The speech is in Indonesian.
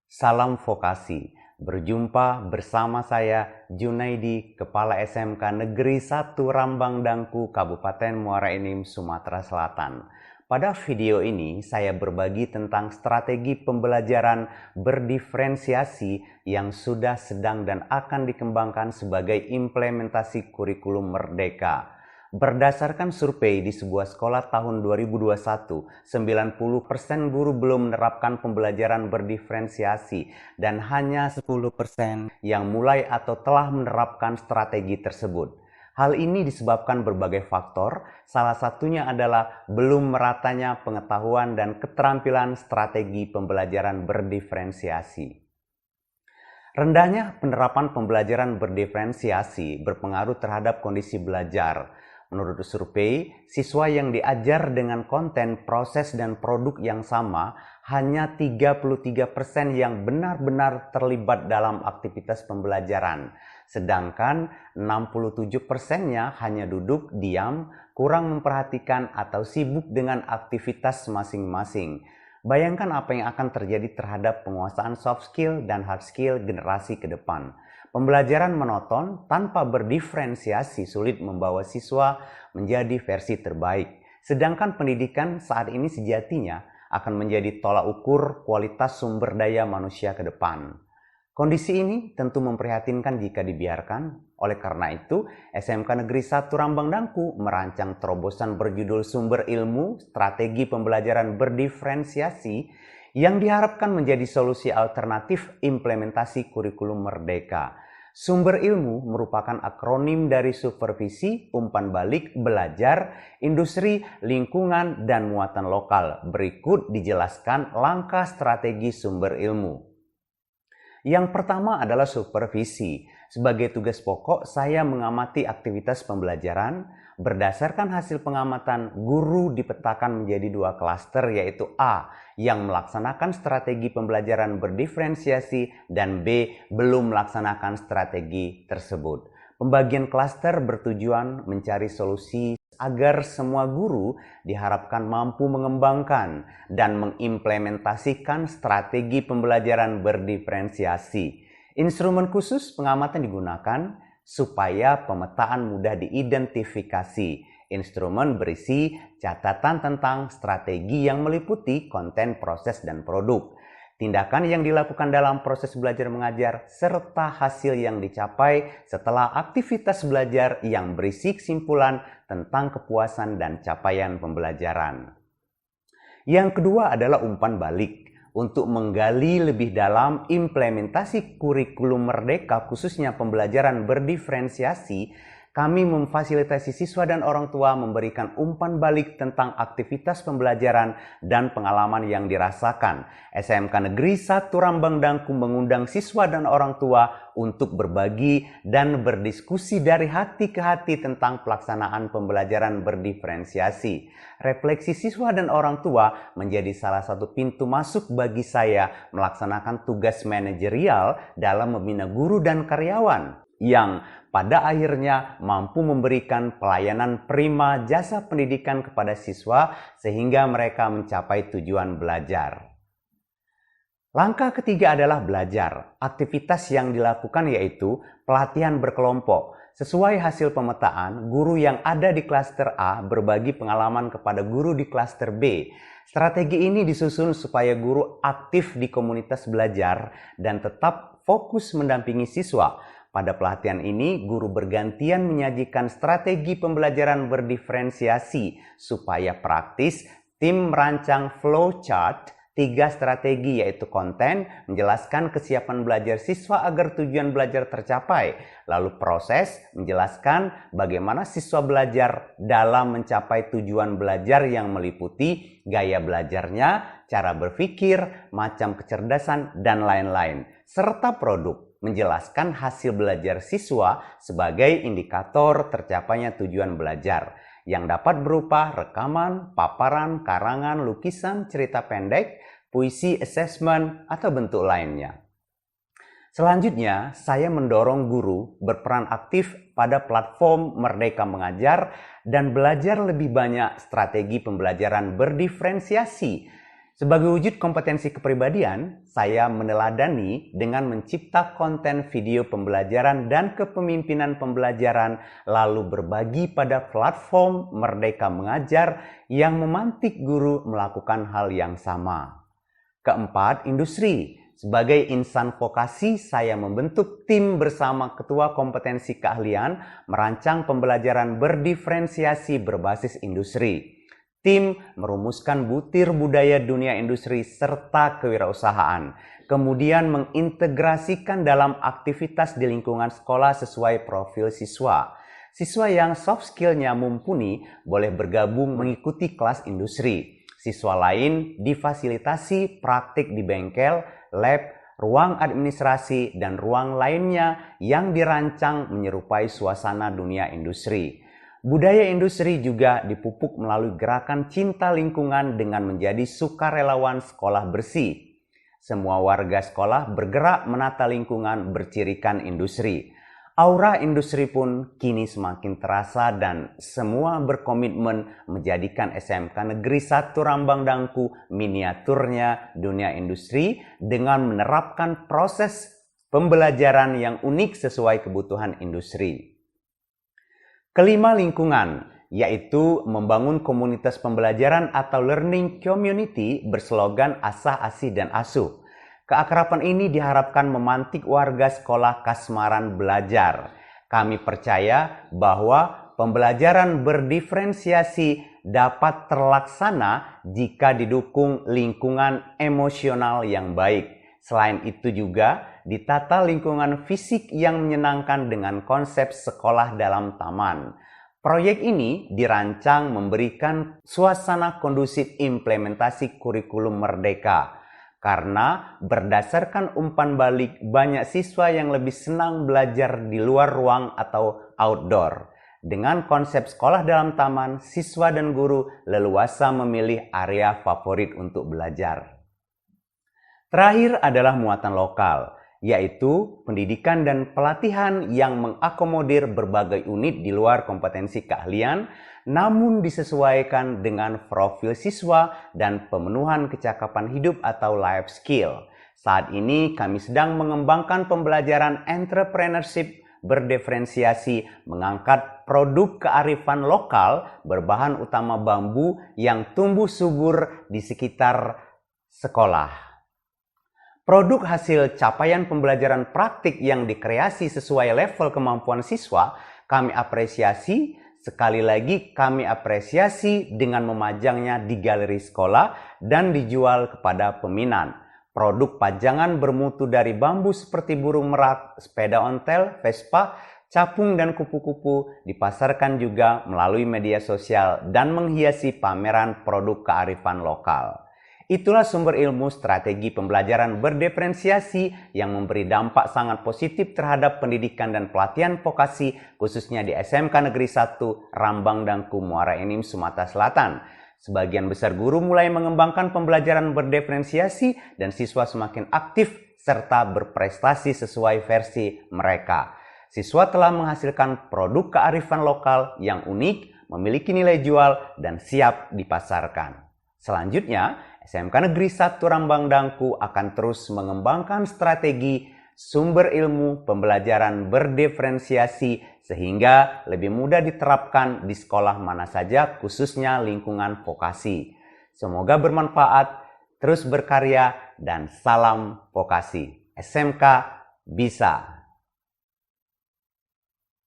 Salam vokasi. Berjumpa bersama saya Junaidi, Kepala SMK Negeri 1 Rambang Dangku, Kabupaten Muara Enim, Sumatera Selatan. Pada video ini saya berbagi tentang strategi pembelajaran berdiferensiasi yang sudah, sedang, dan akan dikembangkan sebagai implementasi kurikulum merdeka. Berdasarkan survei di sebuah sekolah tahun 2021, 90% guru belum menerapkan pembelajaran berdiferensiasi dan hanya 10% yang mulai atau telah menerapkan strategi tersebut. Hal ini disebabkan berbagai faktor, salah satunya adalah belum meratanya pengetahuan dan keterampilan strategi pembelajaran berdiferensiasi. Rendahnya penerapan pembelajaran berdiferensiasi berpengaruh terhadap kondisi belajar. Menurut survei, siswa yang diajar dengan konten, proses, dan produk yang sama, hanya 33% yang benar-benar terlibat dalam aktivitas pembelajaran. Sedangkan 67%-nya hanya duduk, diam, kurang memperhatikan, atau sibuk dengan aktivitas masing-masing. Bayangkan apa yang akan terjadi terhadap penguasaan soft skill dan hard skill generasi ke depan. Pembelajaran monoton tanpa berdiferensiasi sulit membawa siswa menjadi versi terbaik. Sedangkan pendidikan saat ini sejatinya akan menjadi tolak ukur kualitas sumber daya manusia ke depan. Kondisi ini tentu memprihatinkan jika dibiarkan. Oleh karena itu, SMK Negeri 1 Rambang Dangku merancang terobosan berjudul Sumber Ilmu Strategi Pembelajaran Berdiferensiasi yang diharapkan menjadi solusi alternatif implementasi kurikulum merdeka. Sumber ilmu merupakan akronim dari supervisi, umpan balik, belajar, industri, lingkungan, dan muatan lokal. Berikut dijelaskan langkah strategi sumber ilmu. Yang pertama adalah supervisi. Sebagai tugas pokok, saya mengamati aktivitas pembelajaran. Berdasarkan hasil pengamatan, guru dipetakan menjadi dua klaster, yaitu A, yang melaksanakan strategi pembelajaran berdiferensiasi, dan B, belum melaksanakan strategi tersebut. Pembagian klaster bertujuan mencari solusi agar semua guru diharapkan mampu mengembangkan dan mengimplementasikan strategi pembelajaran berdiferensiasi. Instrumen khusus pengamatan digunakan supaya pemetaan mudah diidentifikasi. Instrumen berisi catatan tentang strategi yang meliputi konten, proses, dan produk. Tindakan yang dilakukan dalam proses belajar mengajar, serta hasil yang dicapai setelah aktivitas belajar yang berisi kesimpulan tentang kepuasan dan capaian pembelajaran. Yang kedua adalah umpan balik. Untuk menggali lebih dalam implementasi kurikulum merdeka, khususnya pembelajaran berdiferensiasi, kami memfasilitasi siswa dan orang tua memberikan umpan balik tentang aktivitas pembelajaran dan pengalaman yang dirasakan. SMK Negeri 1 Rambang Dangku mengundang siswa dan orang tua untuk berbagi dan berdiskusi dari hati ke hati tentang pelaksanaan pembelajaran berdiferensiasi. Refleksi siswa dan orang tua menjadi salah satu pintu masuk bagi saya melaksanakan tugas manajerial dalam membina guru dan karyawan yang pada akhirnya mampu memberikan pelayanan prima jasa pendidikan kepada siswa sehingga mereka mencapai tujuan belajar. Langkah ketiga adalah belajar. Aktivitas yang dilakukan yaitu pelatihan berkelompok. Sesuai hasil pemetaan, guru yang ada di klaster A berbagi pengalaman kepada guru di klaster B. Strategi ini disusun supaya guru aktif di komunitas belajar dan tetap fokus mendampingi siswa. Pada pelatihan ini, guru bergantian menyajikan strategi pembelajaran berdiferensiasi supaya praktis. Tim merancang flowchart 3 strategi, yaitu konten, menjelaskan kesiapan belajar siswa agar tujuan belajar tercapai. Lalu proses, menjelaskan bagaimana siswa belajar dalam mencapai tujuan belajar yang meliputi gaya belajarnya, cara berpikir, macam kecerdasan, dan lain-lain. Serta produk, menjelaskan hasil belajar siswa sebagai indikator tercapainya tujuan belajar yang dapat berupa rekaman, paparan, karangan, lukisan, cerita pendek, puisi, assessment, atau bentuk lainnya. Selanjutnya, saya mendorong guru berperan aktif pada platform Merdeka Mengajar dan belajar lebih banyak strategi pembelajaran berdiferensiasi. Sebagai wujud kompetensi kepribadian, saya meneladani dengan mencipta konten video pembelajaran dan kepemimpinan pembelajaran, lalu berbagi pada platform Merdeka Mengajar yang memantik guru melakukan hal yang sama. Keempat, industri. Sebagai insan vokasi, saya membentuk tim bersama Ketua Kompetensi Keahlian merancang pembelajaran berdiferensiasi berbasis industri. Tim merumuskan butir budaya dunia industri serta kewirausahaan, kemudian mengintegrasikan dalam aktivitas di lingkungan sekolah sesuai profil siswa. Siswa yang soft skill-nya mumpuni boleh bergabung mengikuti kelas industri. Siswa lain difasilitasi praktik di bengkel, lab, ruang administrasi, dan ruang lainnya yang dirancang menyerupai suasana dunia industri. Budaya industri juga dipupuk melalui gerakan cinta lingkungan dengan menjadi sukarelawan sekolah bersih. Semua warga sekolah bergerak menata lingkungan bercirikan industri. Aura industri pun kini semakin terasa dan semua berkomitmen menjadikan SMK Negeri 1 Rambang Dangku miniaturnya dunia industri dengan menerapkan proses pembelajaran yang unik sesuai kebutuhan industri. Kelima, lingkungan, yaitu membangun komunitas pembelajaran atau learning community berslogan asah, asih, dan asuh. Keakraban ini diharapkan memantik warga sekolah kasmaran belajar. Kami percaya bahwa pembelajaran berdiferensiasi dapat terlaksana jika didukung lingkungan emosional yang baik. Selain itu juga ditata lingkungan fisik yang menyenangkan dengan konsep sekolah dalam taman. Proyek ini dirancang memberikan suasana kondusif implementasi kurikulum merdeka. Karena berdasarkan umpan balik, banyak siswa yang lebih senang belajar di luar ruang atau outdoor. Dengan konsep sekolah dalam taman, siswa dan guru leluasa memilih area favorit untuk belajar. Terakhir adalah muatan lokal, yaitu pendidikan dan pelatihan yang mengakomodir berbagai unit di luar kompetensi keahlian, namun disesuaikan dengan profil siswa dan pemenuhan kecakapan hidup atau life skill. Saat ini kami sedang mengembangkan pembelajaran entrepreneurship berdiferensiasi, mengangkat produk kearifan lokal berbahan utama bambu yang tumbuh subur di sekitar sekolah. Produk hasil capaian pembelajaran praktik yang dikreasi sesuai level kemampuan siswa, kami apresiasi. Sekali lagi kami apresiasi dengan memajangnya di galeri sekolah dan dijual kepada peminat. Produk pajangan bermutu dari bambu seperti burung merak, sepeda ontel, Vespa, capung, dan kupu-kupu dipasarkan juga melalui media sosial dan menghiasi pameran produk kearifan lokal. Itulah sumber ilmu strategi pembelajaran berdiferensiasi yang memberi dampak sangat positif terhadap pendidikan dan pelatihan vokasi khususnya di SMK Negeri 1 Rambang Dangku Muara Enim Sumatera Selatan. Sebagian besar guru mulai mengembangkan pembelajaran berdiferensiasi dan siswa semakin aktif serta berprestasi sesuai versi mereka. Siswa telah menghasilkan produk kearifan lokal yang unik, memiliki nilai jual dan siap dipasarkan. Selanjutnya, SMK Negeri 1 Rambang Dangku akan terus mengembangkan strategi sumber ilmu pembelajaran berdiferensiasi sehingga lebih mudah diterapkan di sekolah mana saja khususnya lingkungan vokasi. Semoga bermanfaat, terus berkarya, dan salam vokasi. SMK bisa.